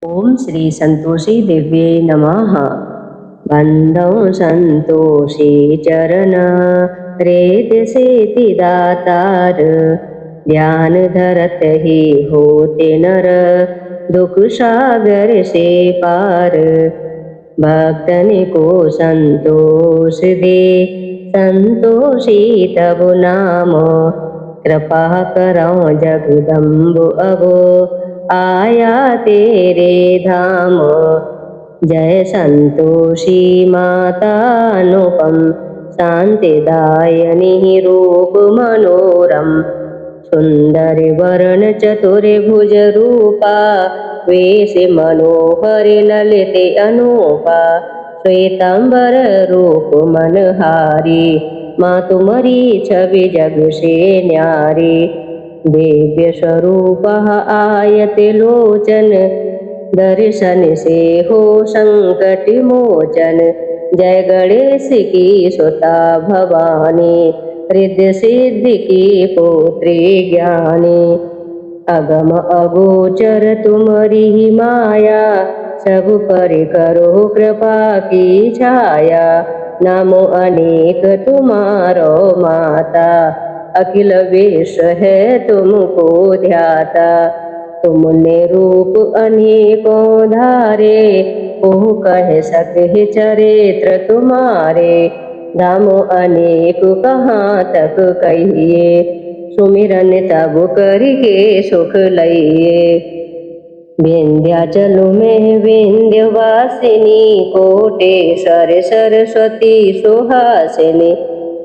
ओम श्री संतोषी दिव्ये नमः। बंधौ संतोषी चरण रेत से दातार, ध्यान धरत ही होते नर दुख सागर से पार। भक्तन को संतोष दे संतोषी तब नाम, कृपा करो जगदम्ब अब आया तेरे धाम। जय संतोषी माता अनुपम, शांतिदायिनी रूप मनोरम। सुंदर वर्ण चतुर्भुज रूपा, वेश मनोहर ललित अनूपा। श्वेतांबर रूप मनहारी, माँ तुम्हारी छवि जग से न्यारी। दिव्य स्वरूप आयत लोचन, दर्शन से हो संकट मोचन। जय गणेश की सुता भवानी, रिद्धि सिद्धि की पुत्री ज्ञानी। अगम अगोचर तुम्हारी माया, सब पर करो कृपा की छाया। नामो अनेक तुम्हारो माता, अखिल विश्व है तुमको ध्याता। तुमने रूप अनेकों धारे, को कह सके चरित्र तुम्हारे। धामो अनेक कहाँ तक कहिए, सुमिरन तब करके सुख लइए। विंध्याचल में विंध्यवासिनी, कोटेश्वर सरस्वती सुहासिनी।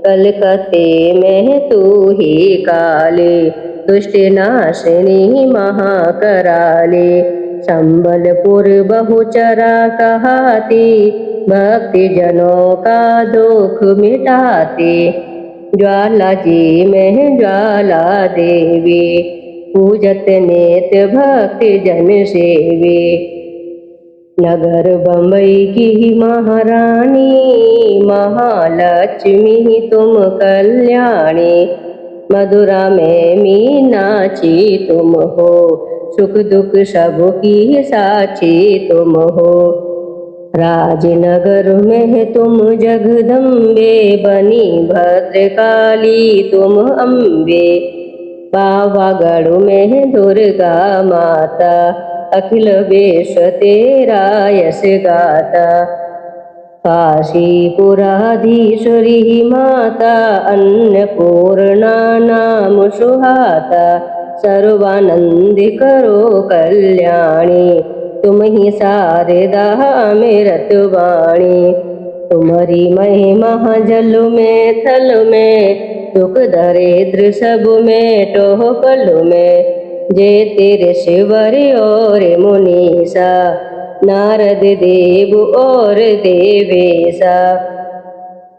कलकत्ते में तू ही काली, दुष्ट नाशिनी महाकराली। संबलपुर बहुचरा कहाती, भक्ति जनों का दुख मिटाती। ज्वाला जी में ज्वाला देवी, पूजत नित्य भक्ति जन सेवी। नगर बम्बई की महारानी, महालक्ष्मी तुम कल्याणी। मधुरा में मीनाक्षी तुम हो, सुख दुख सबकी साक्षी तुम हो। राजनगर में तुम जगदम्बे, बनी भद्रकाली तुम अम्बे। पावागढ़ में दुर्गा माता, अखिल विश्व तेरा यश गाता। काशीपुराधीश्वरी माता, अन्नपूर्णा नाम सुहाता। सर्वानंद करो कल्याणी, तुम ही शारदा अमृत वाणी। तुम्हारी महिमा जल में थल में, दुख दरिद्र सब में टोपल में। जे तेरे शिवर और मुनीसा, नारद देव और देवेशा।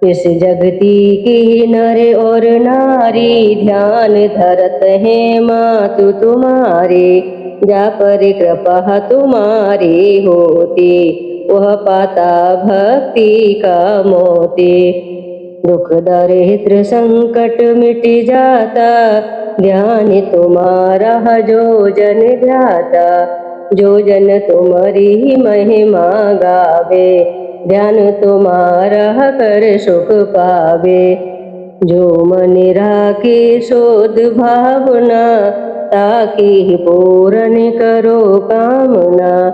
इस जगती की नर और नारी, ध्यान धरत है मातु तुम्हारी। जा पर कृपा तुम्हारी होती, वह पाता भक्ति का मोती। दुख दरिद्र संकट मिट जाता, ध्यान तुम्हारा जो जन ध्याता। जो जन तुम्हारी महिमा गावे, ध्यान तुम्हारा कर सुख पावे। जो मन राखे शोध भावना, ताकि पूर्ण करो कामना।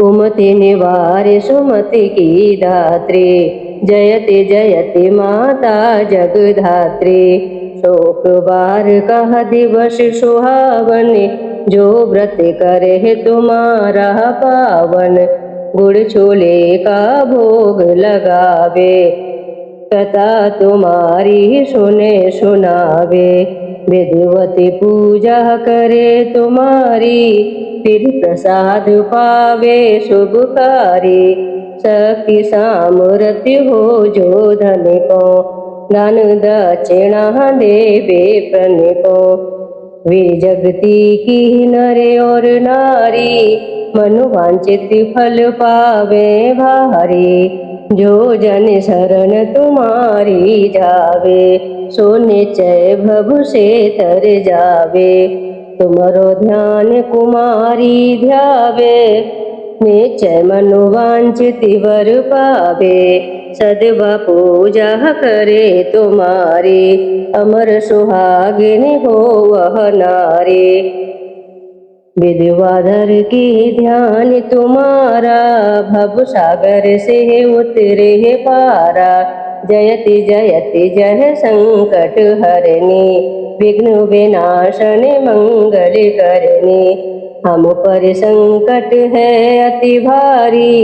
कुमति निवार सुमति की दात्री, जयति जयति माता जगधात्री। शुक्रवार का दिवस सुहावन, जो व्रत करे तुम्हारा पावन। गुड़ छोले का भोग लगावे, कथा तुम्हारी सुने सुनावे। विधिवती पूजा करे तुम्हारी, फिर प्रसाद पावे शुभकारी। शक्ति सामर्थ्य हो जो धन को, दान दक्षिणा देवे प्रण को। वे जगती की नर और नारी, मनोवांछित फल पावे भारी। जो जन शरण तुम्हारी जावे, सो निश्चय भव से तर जावे। तुमरो ध्यान कुमारी ध्यावे, निश्चय मनोवांछित वर पावे। सदवा पूजा करे तुम्हारी, अमर सुहागिनी हो वह नारी। विद्याधर की ध्यान तुम्हारा, भव सागर से उतरे है पारा। जयति जयति जय संकट हरनी, विघ्न विनाशनि मंगल करनी। हम पर संकट है अति भारी,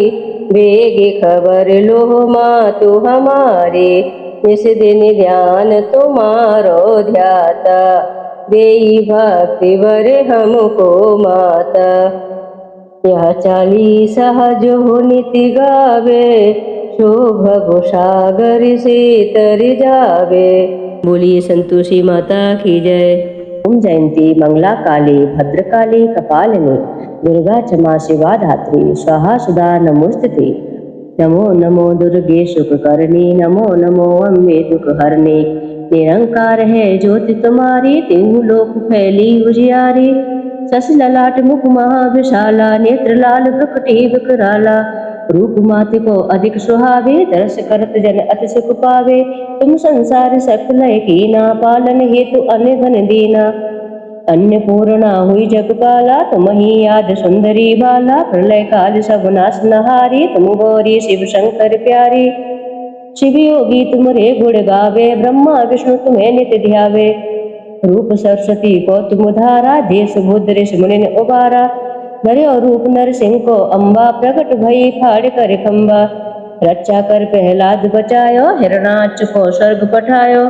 वेगी खबर लो मातु हमारी। निस दिन ध्यान तुम्हारो ध्याता, देई भक्ति वर हमको माता। यह चालीसा जो निति गावे, शोभ सागर से तर जावे। बोलिए संतोषी माता की जय। ओम जयंती मंगला काली भद्रकाली कपालिनी, दुर्गा क्षमा शिवा धात्री, स्वाहा सुधा नमोस्तुते। नमो नमो दुर्गे सुखकरणी, नमो नमो अम्बे दुख हरणी। निरंकार है ज्योति तुम्हारी, तीनों लोक फैली उजियारी। सस ललाट मुख महाविशाला, नेत्र लाल प्रकटी विकराला। रूप माति को अधिक सुहावे, दर्श करत जन अति सुख पावे। तुम संसार सकल कीना, पालन हेतु अन्न धन दीना। अन्नपूर्णा हुई जगपाला, तुम ही याद सुंदरी बाला। प्रलय काल सब नाश नहारी, तुम गौरी शिव शंकर प्यारी। शिव योगी तुमरे गुण गावे, ब्रह्मा विष्णु तुम्हें नित्य ध्यावे। रूप सरस्वती को तुम धारा, देश बुद्ध ऋषि मुनि ने उबारा। धर्यो रूप नरसिंह को अम्बा, प्रकट भई फाड़ कर खम्बा। रक्षा कर प्रहलाद बचायो, हिरणाक्ष को स्वर्ग पठायो।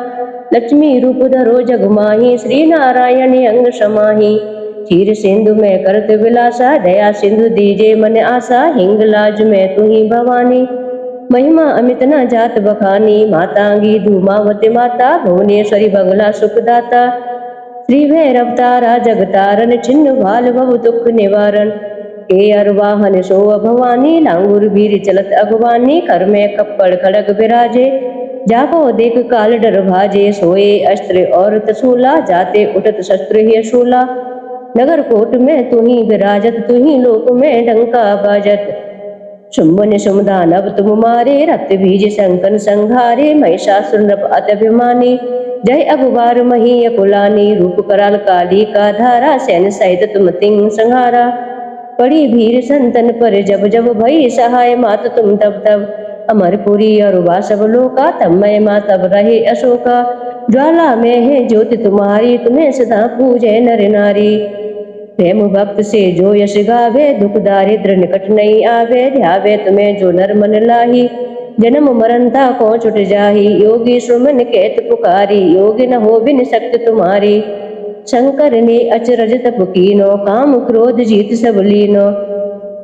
लक्ष्मी रूप धरो जग माही, श्री नारायण अंग समाही। क्षीर सिंधु में करत विलासा, दया सिंधु दीजे मन आशा। हिंगलाज में तू ही भवानी, महिमा अमित न जात बखानी। मातांगी धूमावती माता, भुवनेश्वरी बंगला सुखदाता। श्री भैरव तारा जगतारण, छिन्न भाल भव दुख निवारण। के अरवाहन सो भवानी, लांगुर वीर चलत अगवानी। कर में कप्पड़ खड़ग विराजे, जाको देख काल डर भाजे। सोए अस्त्र और त्रिशूला, जाते उठत शस्त्र ही शूला। नगर कोट में तू ही विराजत, तू ही लोक में डंका बाजत। शुंभन शुंभदानव तुम मारे, रक्त बीज शंकन संघारे। महिषासुर नृप अत्यभिमानी, जय अगुबार मही अकुलानी। रूप कराल काली का धारा, सैन्य सहित तुम तिंग संहारा। पड़ी भीड़ संतन पर जब जब, भई सहाय मात तुम तब तब। अमरपुरी और सब लोका, तब मैं माँ तब रहे अशोका। ज्वाला में है ज्योति तुम्हारी, तुम्हें सदा पूजे नर नारी। प्रेम भक्त से जो यश गावे, दुख दारिद्र निकट नहीं आवे। ध्यावे तुम्हें जो नर मन लाही, जन्म मरनता को छुट जाही। योगी सुमन कहत पुकारी, योगी न हो बिन शक्ति तुम्हारी। शंकर ने अचरज तप कीनो, काम क्रोध जीत सब लीनो।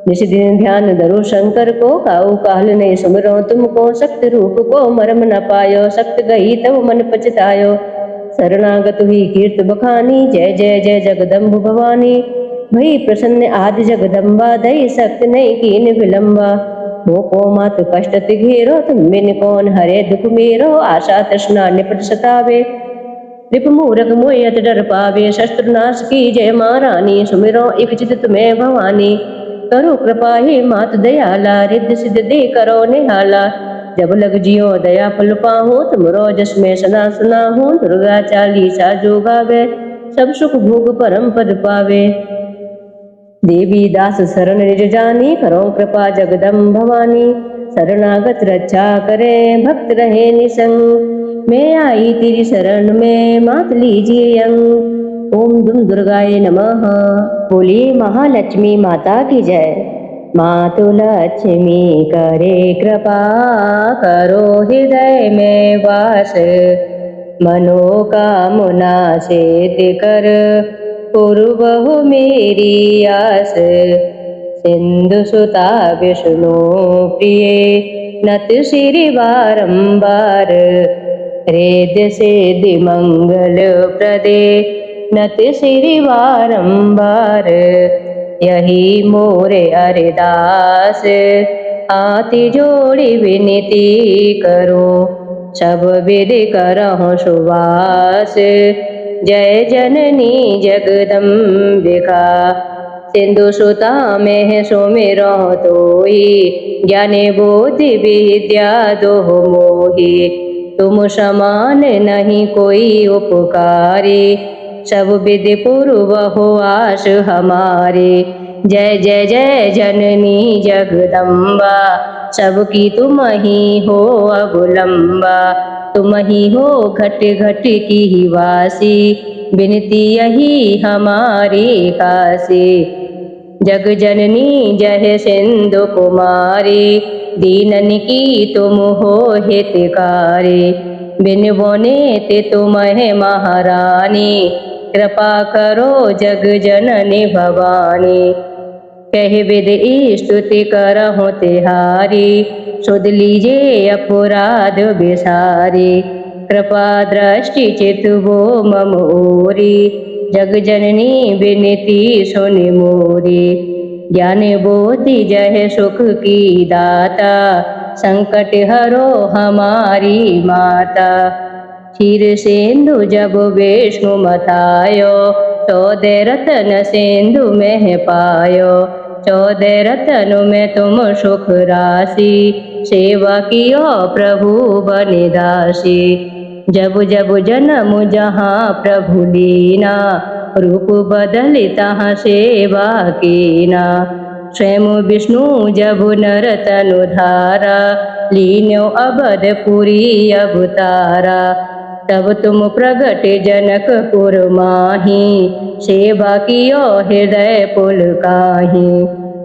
निस दिन ध्यान धरो शंकर को, काऊ काल नहीं सुमरो तुमको। शक्ति रूप को मरम न पायो, शक्ति गई तब मन पछतायो। शरणागत हुई कीर्त बखानी, जय जय जय जगदम्ब भवानी। भई प्रसन्न आदि जगदम्बा, दई शक्ति नहीं कीन विलंबा। मोको मात कष्ट घेरो, तुम बिन कौन हरे दुख मेरो। आशा तृष्णा निपट सतावे, रिप मूरख मोयत डर पावे। शस्त्र नाश की जय महारानी, सुमिरो एक चित तुम्हें भवानी। करो कृपा ही मात दयाला, रिद्धि सिद्धि दे करो निहाला। जब लग जियो दया फल पाहूं, तुमरो जस में सदा सुना हूँ। दुर्गा चालीसा जो गावे, सब सुख भोग परम पद पावे। देवी दास शरण निज जानी, करो कृपा जगदम भवानी। शरणागत रक्षा करे, भक्त रहे निसंग। मैं आई तेरी शरण में, मात लीजिए अंग। ओम दुम दुर्गाए नमः। बोलिए महालक्ष्मी माता की जय। मातु लक्ष्मी करे कृपा, करो हृदय में वास। मनोकामना सिद्ध कर, पूर्वहु मेरी आस। सिंधु सुता विष्णु प्रिय, नत सिरि बारंबार। हृदय सिद्धि मंगल प्रदे, नत सिरि बारंबार। यही मोरे अरदास, आति जोड़ी विनती करो। सब विधि करहु सुवास, जय जननी जगदम्बिका। सिंधु सुता में सुमिरो तोई, ज्ञानी बुद्धि विद्या दोह मोही। तुम समान नहीं कोई उपकारी, सब विधि पूर्व हो आस हमारी। जय जय जय जननी जगदम्बा, सबकी तुम ही हो अवलंबा। तुम ही हो घट घट की ही वासी, विनती यही हमारी काशी। जग जननी जय सिंधु कुमारी, दीनन की तुम हो हितकारी। बिन बोने ते तुम है महारानी, कृपा करो जग जननी भवानी। कह विद स्तुति करहु तिहारी, सुध लीजे अपराध बिसारी। कृपा दृष्टि चितवो मम ओरी, जग जननी विनती सुनि मोरी। ज्ञान बोधि जय सुख की दाता, संकट हरो हमारी माता। क्षीर सिंधु जब विष्णु मथायो, 14 रतन सिंधु में पायो। 14 रतन में तुम सुख राशि, सेवा कियो प्रभु बनिदासी। जब जब जन्म जहाँ प्रभु लीना, रूप बदल तहाँ सेवा कीना। स्वयं विष्णु जब नर तनु धारा, लीन्यो अवधपुरी अवतारा। तब तुम प्रगट जनकपुर माही, सेवा कियो हृदय पुलकाही।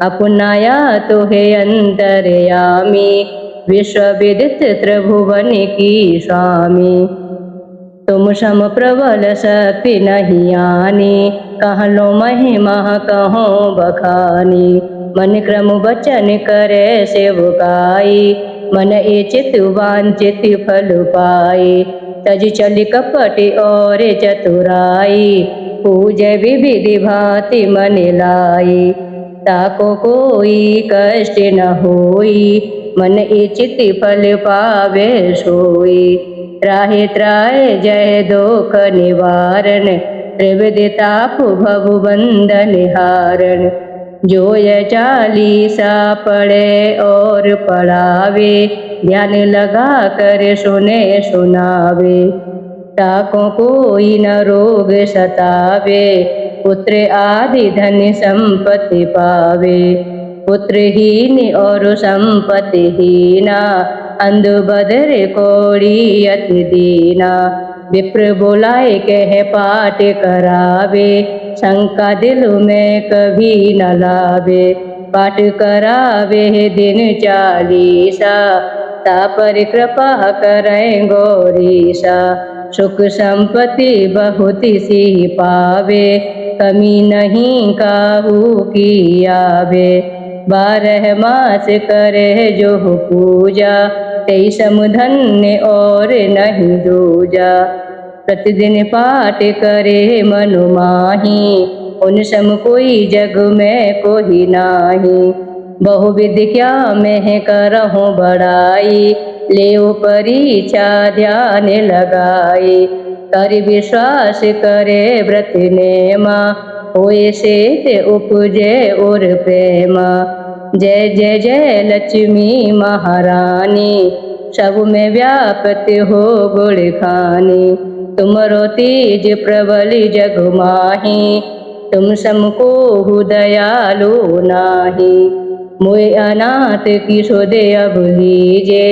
अपनाया तुहे अंतर्यामी, विश्व विदित त्रिभुवन की स्वामी। तुम सम प्रबल शक्ति नहीं आनी, कह लो महिमा कहो बखानी। मन क्रम वचन करे सेवकाई, मन चित वांछित फल पाई। तज चल कपट और चतुराई, पूजय विविधि भांति मन लाई। ताको कोई कष्ट न होई, मन इचित फल पावे सोई। त्राहि त्राहि जय दोख निवारण, त्रिविधि ताप भव बंधन हारण। जो यह चालीसा पढ़े और पढ़ावे, ध्यान लगा कर सुने सुनावे। ताको कोई न रोग सतावे, पुत्र आदि धन संपत्ति पावे। पुत्रहीन और संपत्ति हीना, अंध बदर कोड़ी अति दीना। विप्र बुलाए कह पाठ करावे, शंका दिल में कभी न लावे। पाठ करावे दिन 40, तापर कृपा करें गौरीसा। सुख संपत्ति बहुत सी पावे, कमी नहीं काहू की आवे। 12 मास करे जो पूजा, 23 धन्य और नहीं दूजा। प्रतिदिन पाठ करे मनु माही, उन सम कोई जग में कोई नाही। बहुविध क्या मैं करहूँ बड़ाई, लेओ परीक्षा ध्यान लगाई। कर विश्वास करे व्रत नेमा, होए से उपजे और प्रेमा। जय जय जय लक्ष्मी महारानी, सब में व्यापत हो गुण खानी। तुमरो तेज प्रबल जग माही, तुम समको दयालु नाही। मोए अनाथ की सुधे अब लीजे,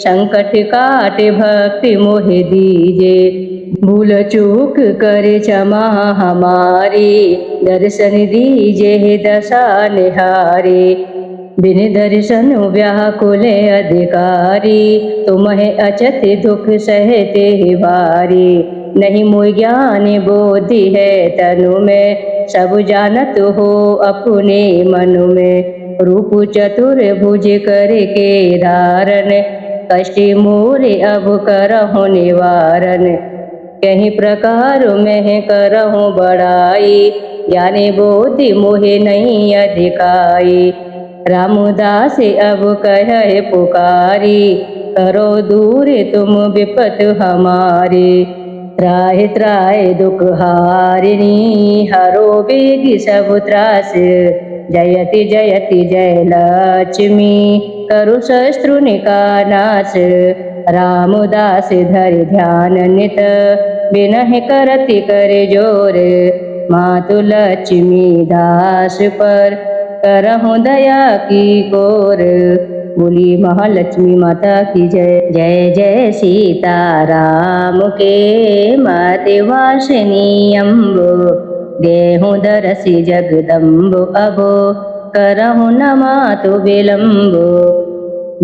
संकट काट भक्ति मोहे दीजे। भूल चूक करे क्षमा हमारी, दर्शन दीजे दशा निहारी। बिन दर्शन व्याकुल अधिकारी, तुम्हें अचत दुख सहते भारी। नहीं मोह ज्ञान बोधि है तनु में, सब जानत हो अपने मन में। रूप चतुर भुज करके धारण, कष्ट मोरे अब करहु निवारण। कहीं प्रकार में करहु बड़ाई, ज्ञानी बोधि मोहे नहीं अधिकाई। रामदास अब कहे पुकारी, करो दूर तुम विपत हमारी। त्राहि त्राहि दुख हारिणी हरो बेगी सब त्रास जयति जयति जय लक्ष्मी करु शत्रु का नाश रामदास धरि ध्यान नित बिनहि करति कर जोर मातु लक्ष्मी दास पर करहु दया की कोर। बोली महालक्ष्मी माता की जय। जय जय सीता राम के माते वासिनी अम्बो देहु दरसी जगदम्बो अबो करहु न मातु विलम्बो।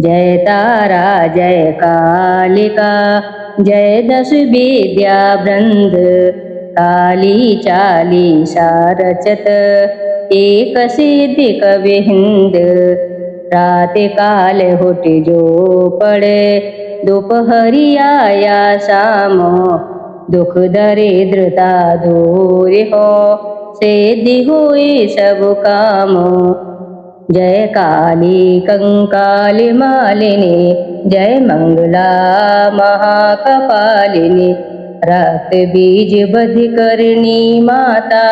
जय तारा जय कालिका जय दश विद्या वृंद काली चालीसा रचत एक सिद्धि कवि हिंद। रात काल होट जो पड़े दोपहरिया शाम दुख दरिद्रता दूर हो सिद्धि हुई सब काम। जय काली कंकाली मालिनी जय मंगला महाकपालिनी रक्त बीज बध करनी माता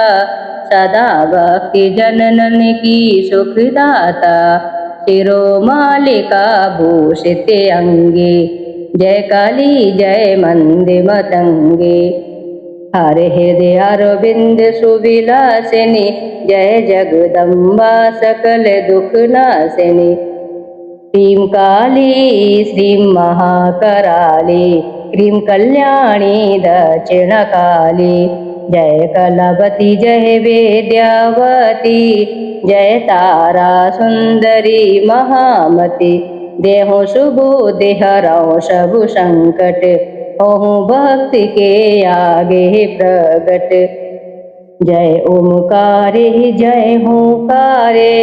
सदा भक्ति जननन की सुखदाता। शिरोमालिका भूषित अंगे जय काली जय मंदे मतंगे। हर हृदय अरविंद सुविलासिनी जय जगदम्बा सकल दुख नाशिनी। श्रीं काली श्रीं महाकराली क्रीं कल्याणी दक्षिण काली जय कलावती जय वेद्यावती जय तारा सुंदरी महामती। देहो सुबोधि हरौ सब संकट होहु भक्ति के आगे प्रगट। जय ओमकारे जय होकारे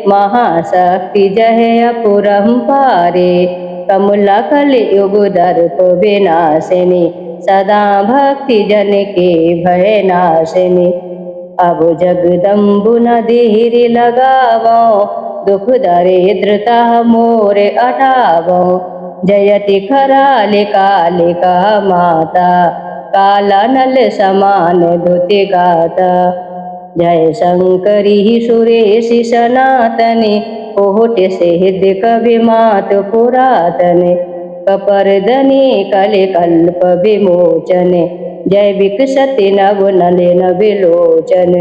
महाशक्ति जय अपरंपारे। कमला कलयुग दर्प विनाशिनी सदा भक्ति जन के भय नाशिनी। अब जगदम्बु न धीर लगावो दुख दरिद्रता मोर हटावो। जयति खराल कालिका माता काला नल समान धुति गाता। जय शंकरी सुरेश सनातनी कोट सिद्ध कवि मात पुरातन। कपर्दनी कलि कल्प विमोचन जय विकसति नव नलिन विलोचन।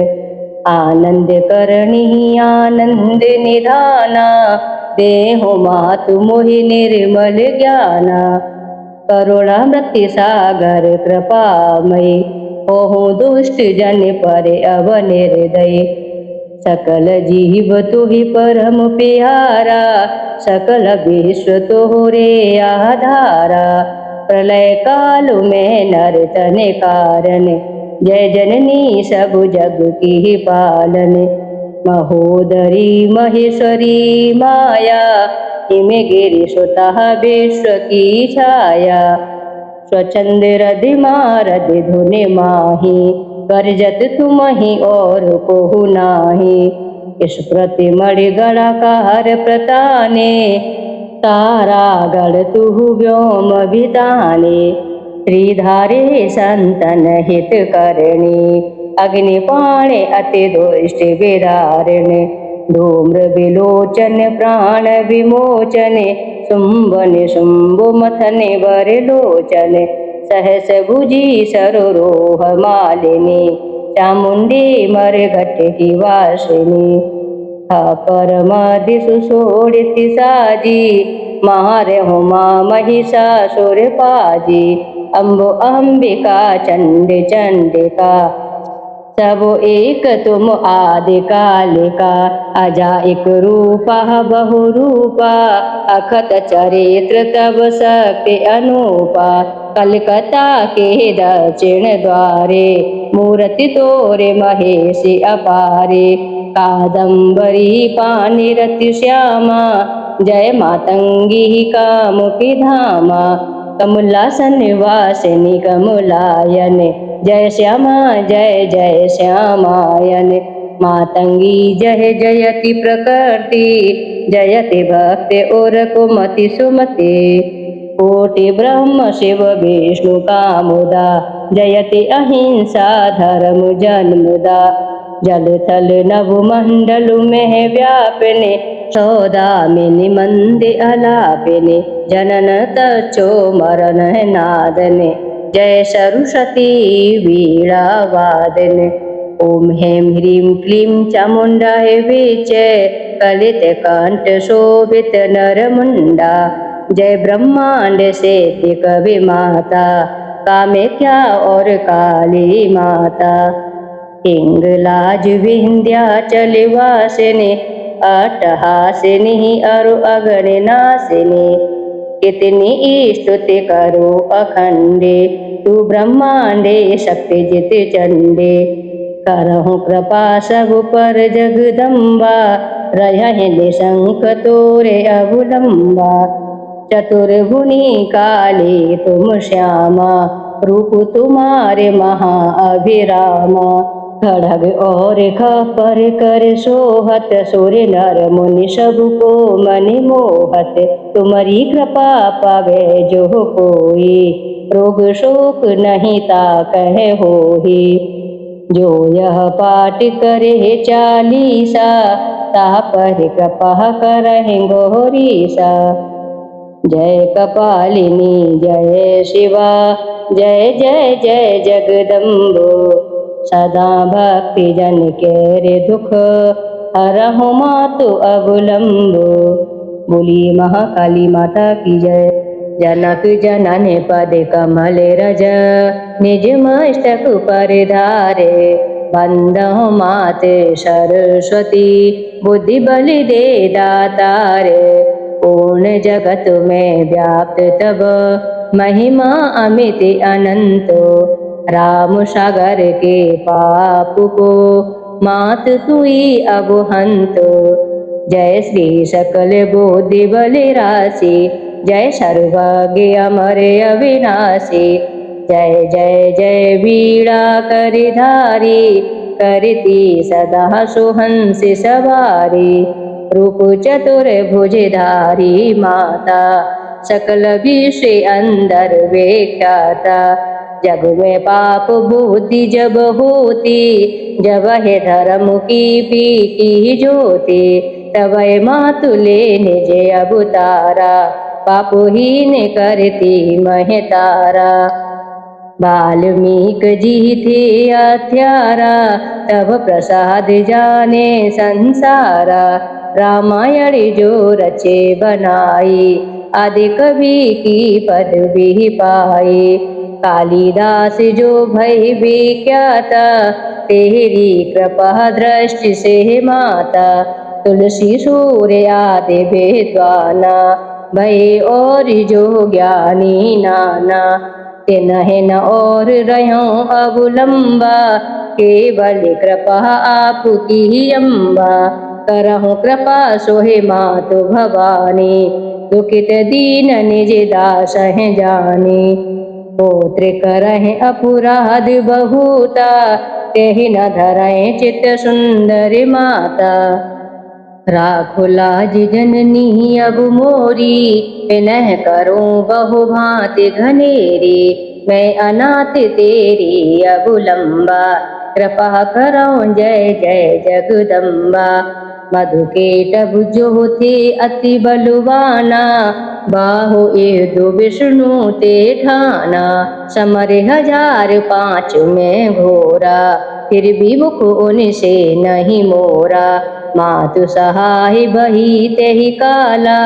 आनंद करणी आनंद निधाना देहु मातु मोहि निर्मल ज्ञाना। करुणामृति सागर कृपामयी होहु दुष्ट जन पर अव निर्दयी। सकल जीव तुहि परम प्यारा सकल विश्व तोहरे आधारा। प्रलय काल में नर्तन कारण जय जननी सब जग की पालन। महोदरी महेश्वरी माया हिमे गिरि सुतः विश्व की छाया। स्वच्छंद रधि मारधि धुनि माही करजत तुमहि और कोहु नाही। इस प्रति मणि गणाकार प्रताने तारा गढ़ तुहु व्योम विताने। श्रीधारे संतन हित करणी अग्नि पाणे अति दुष्ट विदारिणी। धूम्र विलोचन प्राण विमोचन शुंभन शुंभु मथन वर लोचन। सहस भुजी सरोह मालिनी चामुंडी मरघट की वासिनी। परमादि सुसोड़िति साजी मारे हुमा महिषासुर पाजी। अम्बु अंबिका चंड चंडिका सब एक तुम आदि कालिका। अजा एक रूपा बहु रूपा अखत चरित्र तब शक्ति अनूपा। कलकत्ता के दक्षिण द्वारे मूर्ति तोरे महेशी अपारे। कादम्बरी पानी रति श्यामा जय मातंगी कामुकी धामा। कमलासन वासिनी कमलायन जय श्यामा जय जय श्यामायन। मातंगी जय जयति प्रकृति जयति भक्ति और कुमति सुमति। कोटि ब्रह्म शिव विष्णु कामुदा जयति अहिंसा धर्म जन्मदा जल थल नभ मंडल में व्यापने सौदामिनी मंदे अलापिने जनन तचो मरण नादने जय सरस्वती वीणा वादने ओम हें ह्रीं क्लीं चामुंडाय विचे कलित कंठ शोभित नरमुंडा जय ब्रह्मांड सेति कवि माता कामेख्या और काली माता हिंगलाज विंध्याचल वासिनी अट्टहासिनी अरु अगणि नासिनी कितनी स्तुति करो अखंडे तू ब्रह्मांडे शक्ति जित चंडे करहु कृपा सब पर जगदम्बा रहहि निशंक तोरे अवलंबा चतुर्भुनी काली तुम श्यामा रूप तुम्हारे महा अभिरामा खड़ग और खपर कर सोहत सूर्य नर मुनि सब को मनि मोहत तुम्हारी कृपा पावे जो कोई रोग शोक नहीं ताकह होही जो यह पाठ करे चालीसा ता पर कृपा करहि गौरीसा जय कपालिनी जय शिवा जय जय जय जगदम्बो सदा भक्ति जन केरे दुख हरहु मातु अवलंबो। बोली महाकाली माता की जय। जनक जनन पद कमल रज निज मस्तक पर धारे बंदहु मात सरस्वती बुद्धि बल दे दातारे पूर्ण जगत में व्याप्त तब महिमा अमित अनंत राम सागर के पाप को मात तुई अब हंत जय श्री सकल बुद्धि बल राशि जय सर्वज्ञ अमर अविनाशी जय जय जय वीणा करिधारी करती सदा सुहंस सवारी रूप चतुर भुजधारी माता सकल विश्व अंदर विख्याता जग में पाप बुद्धि जब होती जब है धर्म की पीकी ज्योति तब मातुले निज अवतारा पापहीन करती महतारा वाल्मीक जी थे हत्यारा तब प्रसाद जाने संसारा रामायण जो रचे बनाई आदि कवि की पदवी पाई कालिदास जो भय विख्याता तेरी कृपा दृष्टि से माता तुलसी सूर्य आदि विद्वाना भय और जो ज्ञानी नाना तिन्ह न और रहो अवलंबा केवल कृपा आपकी अम्बा करहु कृपा सोहे मातु भवानी दुखित दीन निज दास हैं जानी पुत्र करहि अपराध बहुता तेहि न धरहि चित सुंदर माता राखो लाज जननी अब मोरी विनह करूं बहु भांति घनेरी मैं अनाथ तेरी अवलंबा कृपा करो जय जय जगदम्बा मधुकेटभ जो थे अति बलवाना बाहु दो विष्णु ते ठाना समर 1005 में घोरा फिर भी मुख उनसे नहीं मोरा मातु सहाय बही तेहि काला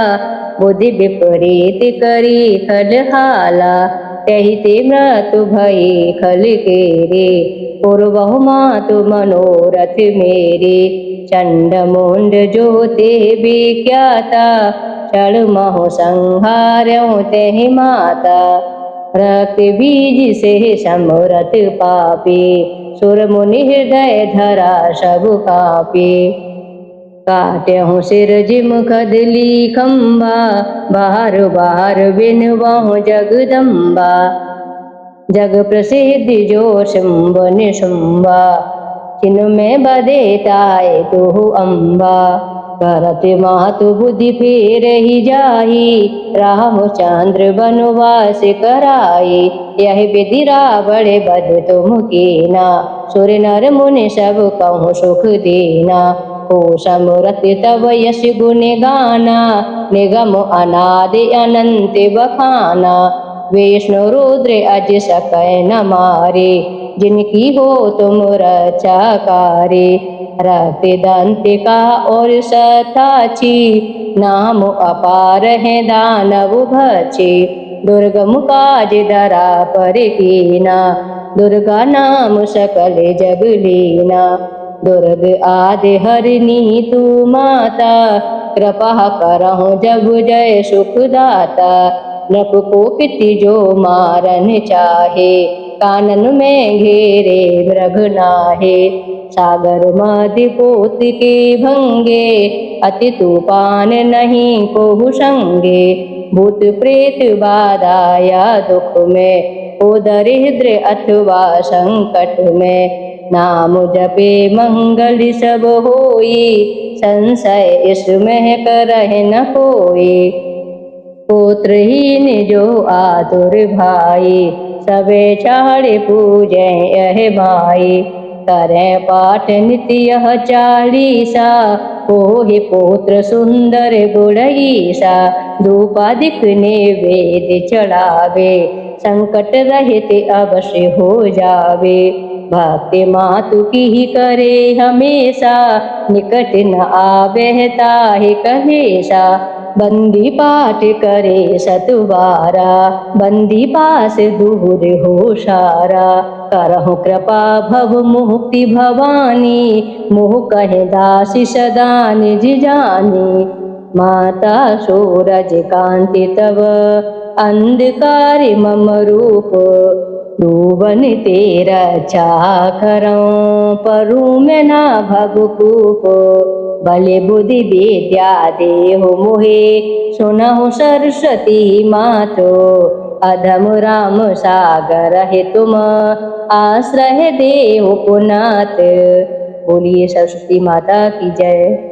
बुद्धि विपरीत करी खल हाला तेहि ते मृत्यु भई खल केरे पूर्वहु मातु मनोरथ मेरे चंड मुंड जो ते विख्याता चढ़ महो संहार्यों तेहि माता रक्त बीज से समरथ पापे सुर मुनि हृदय धरा सब कापे काट्यहु सिर जिम कदली खम्बा बार बार बिनवाहु जगदम्बा जग प्रसिद्ध जो शुंभ निशुंबा चिन्ह में बदे ताए तु अम्बा करत मातु बुद्धि फेर ही जाही, रामचंद्र वनवास कराई। यह विधि रावण बध तुम कीना, सुर नर मुनि सब कहूँ सुख देना। को समरत तब यश गुण गाना, निगम अनादि अनंत बखाना। विष्णु रुद्र अज सकै न मारे, जिनकी हो तुम रचाकारी। रक्त दंत का और सताची, नाम अपार है दानव भक्षी। दुर्गम काज धरा पर कीना, दुर्गा नाम सकल जग लीना। दुर्ग आदि हरिणी तू माता, कृपा करहु जब जय सुख दाता। नृप को पिति जो मारन चाहे, कानन में घेरे मृग नाहे। सागर मध्य पोत के भंगे, अति तूफान नहीं कोहु संगे। भूत प्रेत बाधाया दुख में, ओ दरिद्र अथवा संकट में। नाम जपे मंगल सब होई, संशय इसमें करह न कोई। पुत्रहीन जो आतुर भाई, सबे चाड़े पूजे यह माई। करें पाठ नित्य यह चालीसा, होहि पुत्र सुंदर गुणईसा। धूपादिक नैवेद्य चढ़ावे, संकट रहित अवश्य हो जावे। भक्ति मातु की ही करे हमेशा, निकट न आवे ताहि कहेसा। बंदी पाठ करे सतुबारा, बंदी पास दूर हो सारा। करहु कृपा भव मुक्ति भवानी, मोह कहे दासी सदा निज जानी। माता सूरज कांति तव, अंधकार मम रूप। डूबन तेरा चाकरों, परू में ना भगकूप। बले बुद्धि विद्या देहु मोहे, सुनहु सरस्वती मातो। अधम राम सागर है तुम, आश्रय देहु पुनात। बोलिए सरस्वती माता की जय।